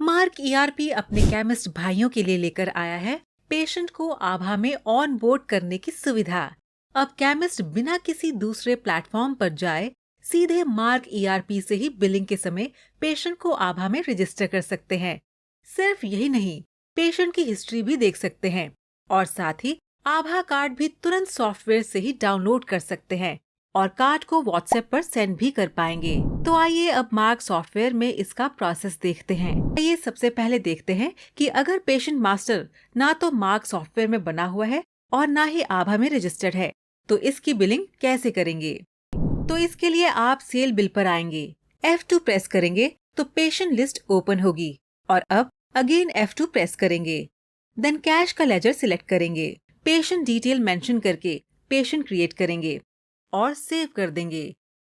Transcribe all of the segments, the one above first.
Mark ERP अपने chemist भाइयों के लिए लेकर आया है पेशेंट को आभा में ऑन बोर्ड करने की सुविधा। अब केमिस्ट बिना किसी दूसरे प्लेटफॉर्म पर जाए सीधे मार्क ईआरपी से ही बिलिंग के समय पेशेंट को आभा में रजिस्टर कर सकते हैं। सिर्फ यही नहीं, पेशेंट की हिस्ट्री भी देख सकते हैं और साथ ही आभा कार्ड भी तुरंत सॉफ्टवेयर से ही डाउनलोड कर सकते हैं और कार्ड को व्हाट्सएप पर सेंड भी कर पाएंगे। तो आइए अब मार्क सॉफ्टवेयर में इसका प्रोसेस देखते हैं। आइए सबसे पहले देखते हैं कि अगर पेशेंट मास्टर ना तो मार्क सॉफ्टवेयर में बना हुआ है और ना ही आभा में रजिस्टर्ड है तो इसकी बिलिंग कैसे करेंगे। तो इसके लिए आप सेल बिल पर आएंगे, F2 प्रेस करेंगे तो पेशेंट लिस्ट ओपन होगी और अब अगेन F2 प्रेस करेंगे। देन कैश का लेजर सिलेक्ट करेंगे, पेशेंट डिटेल मेंशन करके पेशेंट क्रिएट करेंगे और सेव कर देंगे।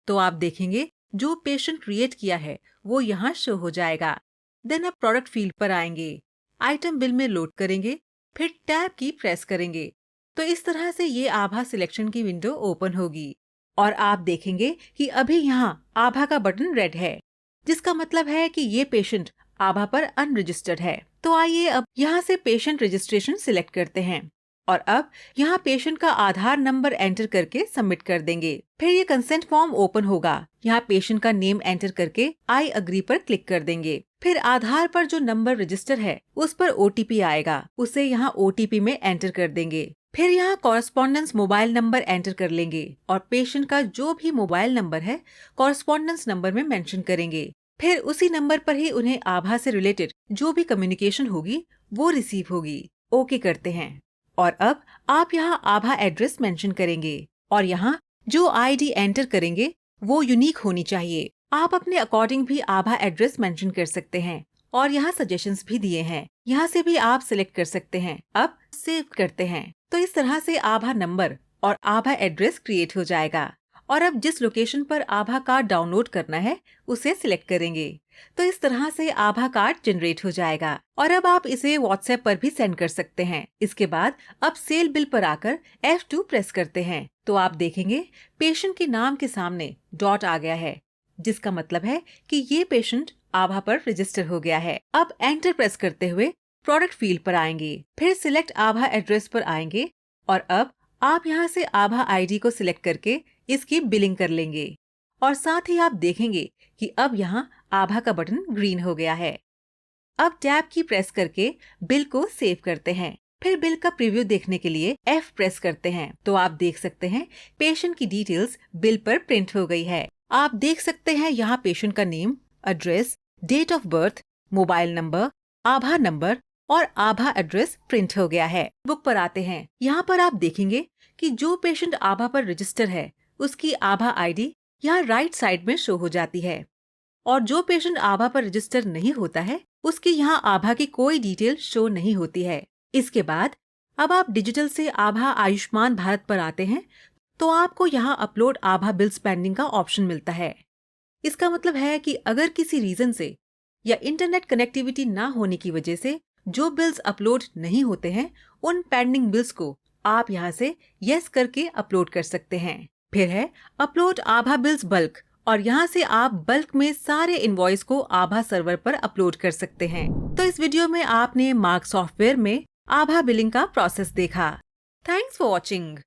तो आप देखेंगे जो पेशेंट क्रिएट किया है वो यहाँ शो हो जाएगा। देन अब प्रोडक्ट फील्ड पर आएंगे, आइटम बिल में लोड करेंगे, फिर टैब की प्रेस करेंगे तो इस तरह से ये आभा सिलेक्शन की विंडो ओपन होगी और आप देखेंगे कि अभी यहाँ आभा का बटन रेड है, जिसका मतलब है कि ये पेशेंट आभा पर अनरजिस्टर्ड है। तो आइए अब यहाँ से पेशेंट रजिस्ट्रेशन सिलेक्ट करते हैं और अब यहाँ पेशेंट का आधार नंबर एंटर करके सबमिट कर देंगे। फिर ये कंसेंट फॉर्म ओपन होगा, यहाँ पेशेंट का नेम एंटर करके आई अग्री पर क्लिक कर देंगे। फिर आधार पर जो नंबर रजिस्टर है उस पर OTP आएगा, उसे यहाँ OTP में एंटर कर देंगे। फिर यहाँ कॉरेस्पॉन्डेंस मोबाइल नंबर एंटर कर लेंगे और पेशेंट का जो भी मोबाइल नंबर है कॉरेस्पॉन्डेंस नंबर में मेंशन करेंगे। फिर उसी नंबर पर ही उन्हें आभा से रिलेटेड जो भी कम्युनिकेशन होगी वो रिसीव होगी। ओके करते हैं और अब आप यहाँ आभा एड्रेस मेंशन करेंगे और यहाँ जो ID एंटर करेंगे वो यूनिक होनी चाहिए। आप अपने अकॉर्डिंग भी आभा एड्रेस मेंशन कर सकते हैं और यहाँ सजेशंस भी दिए हैं, यहाँ से भी आप सिलेक्ट कर सकते हैं। अब सेव करते हैं तो इस तरह से आभा नंबर और आभा एड्रेस क्रिएट हो जाएगा और अब जिस लोकेशन पर आभा कार्ड डाउनलोड करना है उसे सिलेक्ट करेंगे तो इस तरह से आभा कार्ड जनरेट हो जाएगा और अब आप इसे व्हाट्सएप पर भी सेंड कर सकते हैं। इसके बाद अब सेल बिल पर आकर F2 प्रेस करते हैं तो आप देखेंगे पेशेंट के नाम के सामने डॉट आ गया है, जिसका मतलब है कि ये पेशेंट आभा पर रजिस्टर हो गया है। अब एंटर प्रेस करते हुए प्रोडक्ट फील्ड पर आएंगे, फिर सिलेक्ट आभा एड्रेस पर आएंगे और अब आप यहाँ से आभा ID को सिलेक्ट करके इसकी बिलिंग कर लेंगे और साथ ही आप देखेंगे कि अब यहाँ आभा का बटन ग्रीन हो गया है। अब टैब की प्रेस करके बिल को सेव करते हैं। फिर बिल का प्रीव्यू देखने के लिए F प्रेस करते हैं तो आप देख सकते हैं पेशेंट की डिटेल्स बिल पर प्रिंट हो गई है। आप देख सकते हैं यहाँ पेशेंट का name, address, date of birth, mobile number, आभा नंबर और आभा एड्रेस प्रिंट हो गया है। बुक पर आते हैं, यहाँ पर आप देखेंगे कि जो पेशेंट आभा पर रजिस्टर है उसकी आभा ID यहाँ राइट साइड में शो हो जाती है और जो पेशेंट आभा पर रजिस्टर नहीं होता है उसकी यहाँ आभा की कोई डिटेल शो नहीं होती है। इसके बाद अब आप डिजिटल से आभा आयुष्मान भारत पर आते हैं तो आपको यहाँ अपलोड आभा बिल्स पेंडिंग का ऑप्शन मिलता है। इसका मतलब है कि अगर किसी रीजन से या इंटरनेट कनेक्टिविटी ना होने की वजह से जो बिल्स अपलोड नहीं होते हैं उन पेंडिंग बिल्स को आप यहाँ से यस करके अपलोड कर सकते हैं। फिर है अपलोड आभा बिल्स बल्क और यहाँ से आप बल्क में सारे इनवॉइस को आभा सर्वर पर अपलोड कर सकते हैं। तो इस वीडियो में आपने मार्क सॉफ्टवेयर में आभा बिलिंग का प्रोसेस देखा। Thanks for watching.